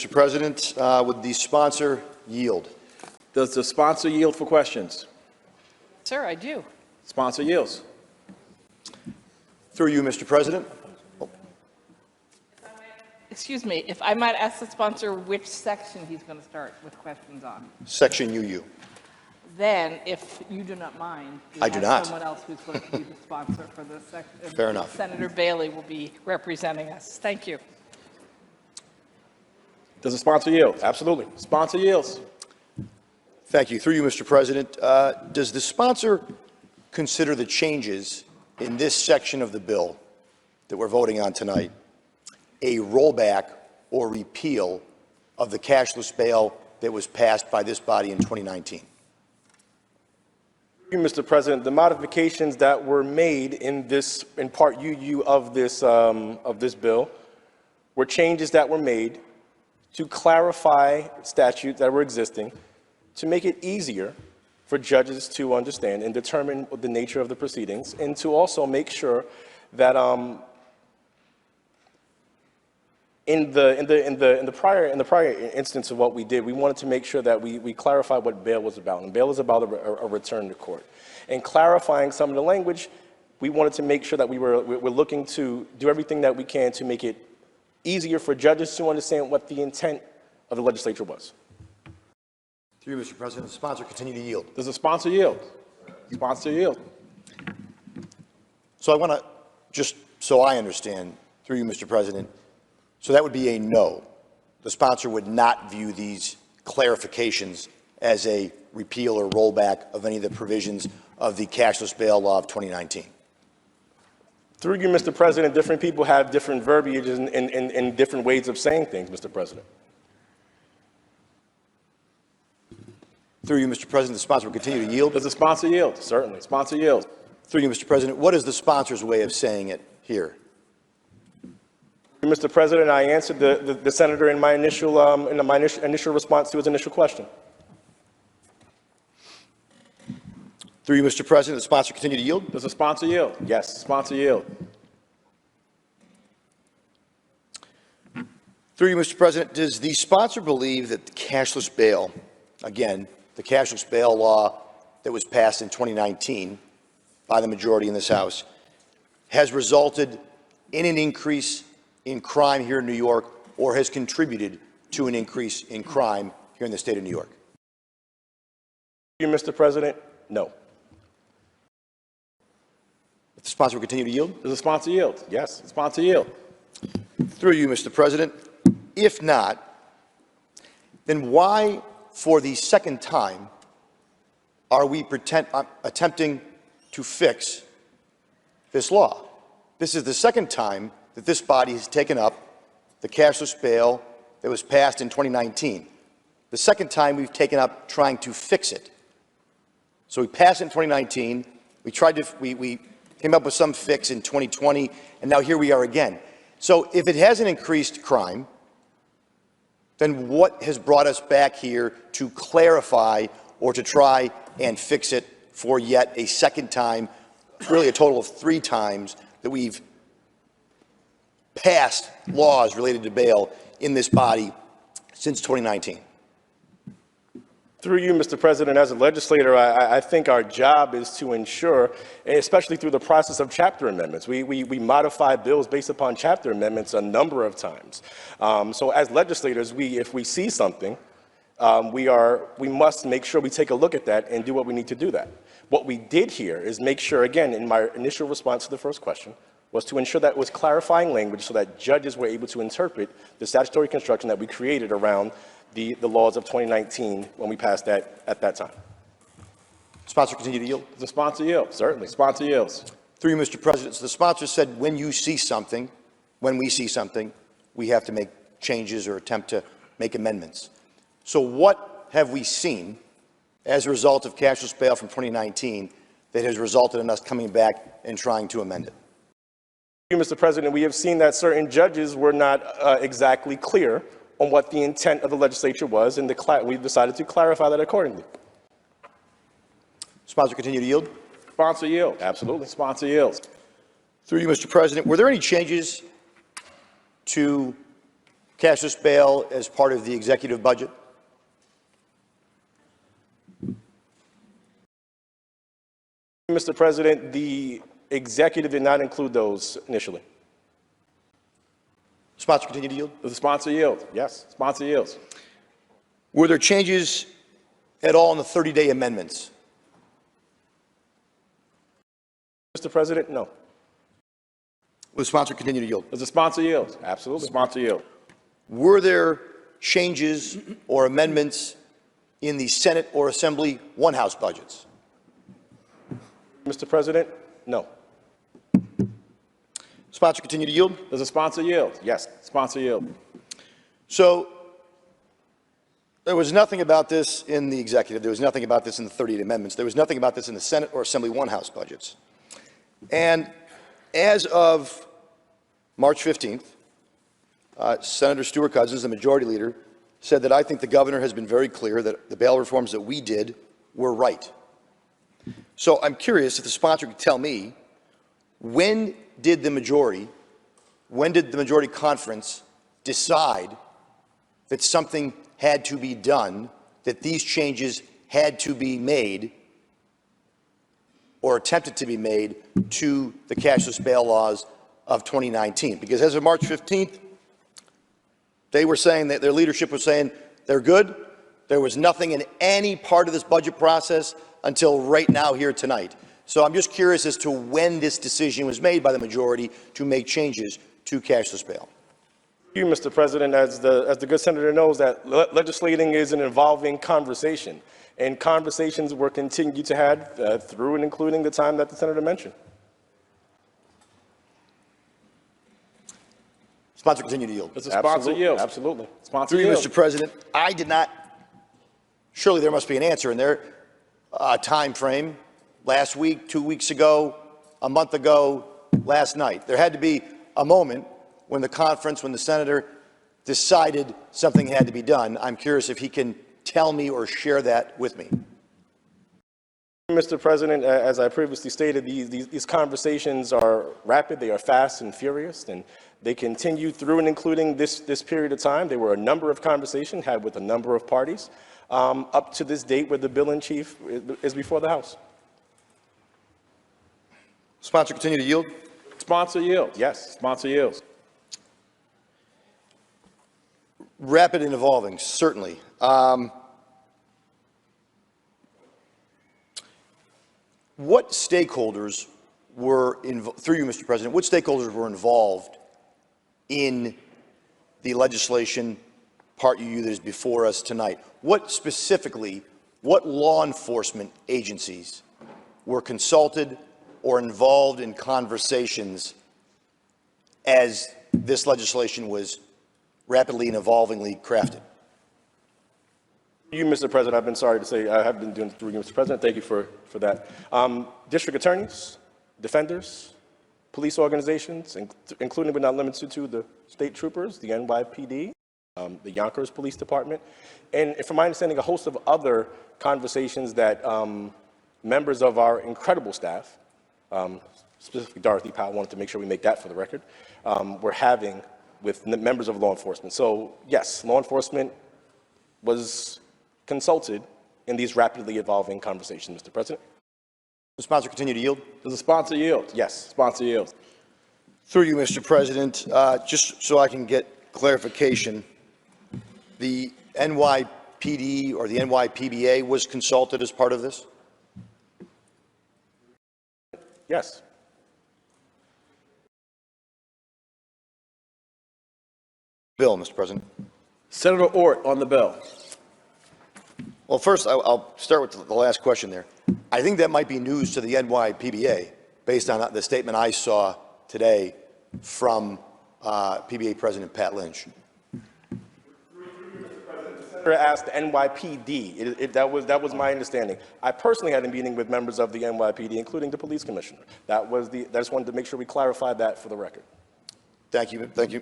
Mr. President, would the sponsor yield? Does the sponsor yield for questions? Sir, I do. Sponsor yields. Through you, Mr. President. Excuse me, if I might ask the sponsor which section he's going to start with questions on. Section UU. Then, if you do not mind, I do not. someone else who's going to be the sponsor for this section. Fair enough. Senator Bailey will be representing us. Thank you. Does the sponsor yield? Absolutely. Sponsor yields. Thank you. Through you, Mr. President. Does the sponsor consider the changes in this section of the bill that we're voting on tonight a rollback or repeal of the cashless bail that was passed by this body in 2019? Thank you, Mr. President. The modifications that were made in part UU of this bill were changes that were made to clarify statutes that were existing, to make it easier for judges to understand and determine the nature of the proceedings, and to also make sure that in the prior instance of what we did, we wanted to make sure that we clarified what bail was about. And bail is about a return to court. And clarifying some of the language, we wanted to make sure that we're looking to do everything that we can to make it easier for judges to understand what the intent of the legislature was. Through you, Mr. President, the sponsor continue to yield. Does the sponsor yield? Sponsor yield. So I want to, just so I understand, through you, Mr. President, so that would be a no. The sponsor would not view these clarifications as a repeal or rollback of any of the provisions of the cashless bail law of 2019. Through you, Mr. President, different people have different verbiage and different ways of saying things, Mr. President. Through you, Mr. President, the sponsor will continue to yield. Does the sponsor yield? Certainly. Sponsor yields. Through you, Mr. President, what is the sponsor's way of saying it here? Mr. President, I answered the senator in my initial response to his initial question. Through you, Mr. President, the sponsor continue to yield. Does the sponsor yield? Yes, sponsor yield. Through you, Mr. President, does the sponsor believe that the cashless bail, again, the cashless bail law that was passed in 2019 by the majority in this House, has resulted in an increase in crime here in New York, or has contributed to an increase in crime here in the state of New York? Through you, Mr. President, no. If the sponsor will continue to yield. Does the sponsor yield? Yes, sponsor yield. Through you, Mr. President, if not, then why, for the second time, are we attempting to fix this law? This is the second time that this body has taken up the cashless bail that was passed in 2019. The second time we've taken up trying to fix it. So we passed it in 2019. We came up with some fix in 2020, and now here we are again. So if it hasn't increased crime, then what has brought us back here to clarify or to try and fix it for yet a second time, really a total of 3 times that we've passed laws related to bail in this body since 2019? Through you, Mr. President, as a legislator, I think our job is to ensure, especially through the process of chapter amendments, we modify bills based upon chapter amendments a number of times. So as legislators, if we see something, we must make sure we take a look at that and do what we need to do that. What we did here is make sure, again, in my initial response to the first question, was to ensure that it was clarifying language so that judges were able to interpret the statutory construction that we created around the laws of 2019 when we passed that at that time. Sponsor continue to yield. The sponsor yields. Certainly. Sponsor yields. Through you, Mr. President, so the sponsor said when we see something, we have to make changes or attempt to make amendments. So what have we seen as a result of cashless bail from 2019 that has resulted in us coming back and trying to amend it? Mr. President, we have seen that certain judges were not exactly clear on what the intent of the legislature was, and we've decided to clarify that accordingly. Sponsor continue to yield. Sponsor yield. Absolutely. Sponsor yields. Through you, Mr. President, were there any changes to cashless bail as part of the executive budget? Mr. President, the executive did not include those initially. Sponsor continue to yield. Does the sponsor yield? Yes, sponsor yields. Were there changes at all in the 30-day amendments? Mr. President, no. Will the sponsor continue to yield? Does the sponsor yield? Absolutely. Sponsor yield. Were there changes or amendments in the Senate or Assembly one-house budgets? Mr. President, no. Sponsor continue to yield. Does the sponsor yield? Yes, sponsor yield. So there was nothing about this in the executive. There was nothing about this in the 30 amendments. There was nothing about this in the Senate or Assembly one-house budgets. And as of March 15th, Senator Stuart Cousins, the majority leader, said that I think the governor has been very clear that the bail reforms that we did were right. So I'm curious if the sponsor could tell me, when did the majority conference decide that something had to be done, that these changes had to be made or attempted to be made to the cashless bail laws of 2019? Because as of March 15th, they were saying that their leadership was saying they're good. There was nothing in any part of this budget process until right now here tonight. So I'm just curious as to when this decision was made by the majority to make changes to cashless bail. You, Mr. President, as the good senator knows, that legislating is an evolving conversation, and conversations were continued to have through and including the time that the senator mentioned. Sponsor continue to yield. Does the sponsor yield? Absolutely. Sponsor Through you, yield. Mr. President, I did not, surely there must be an answer in there, time frame, last week, 2 weeks ago, a month ago, last night. There had to be a moment when the conference, when the senator decided something had to be done. I'm curious if he can tell me or share that with me. Mr. President, as I previously stated, these conversations are rapid, they are fast and furious, and they continue through and including this period of time. There were a number of conversations had with a number of parties up to this date where the bill in chief is before the House. Sponsor continue to yield. Sponsor yield. Yes, sponsor yields. Rapid and evolving, certainly. What stakeholders were, through you, Mr. President, what stakeholders were involved in the legislation part you that is before us tonight? What specifically, what law enforcement agencies were consulted or involved in conversations as this legislation was rapidly and evolvingly crafted? You, Mr. President, I've been sorry to say I have been doing through you, Mr. President. Thank you for that. District attorneys, defenders, police organizations, including but not limited to the state troopers, the NYPD, the Yonkers Police Department, and from my understanding, a host of other conversations that members of our incredible staff, specifically Dorothy Powell, wanted to make sure we make that for the record, were having with members of law enforcement. So yes, law enforcement was consulted in these rapidly evolving conversations, Mr. President. The sponsor continue to yield. Does the sponsor yield? Yes, sponsor yields. Through you, Mr. President, just so I can get clarification, the NYPD or the NYPBA was consulted as part of this? Yes. Bill, Mr. President. Senator Ortt on the bill. Well, first, I'll start with the last question there. I think that might be news to the NYPBA based on the statement I saw today from PBA President Pat Lynch. The senator asked the NYPD. That was my understanding. I personally had a meeting with members of the NYPD, including the police commissioner. I just wanted to make sure we clarified that for the record. Thank you. Thank you.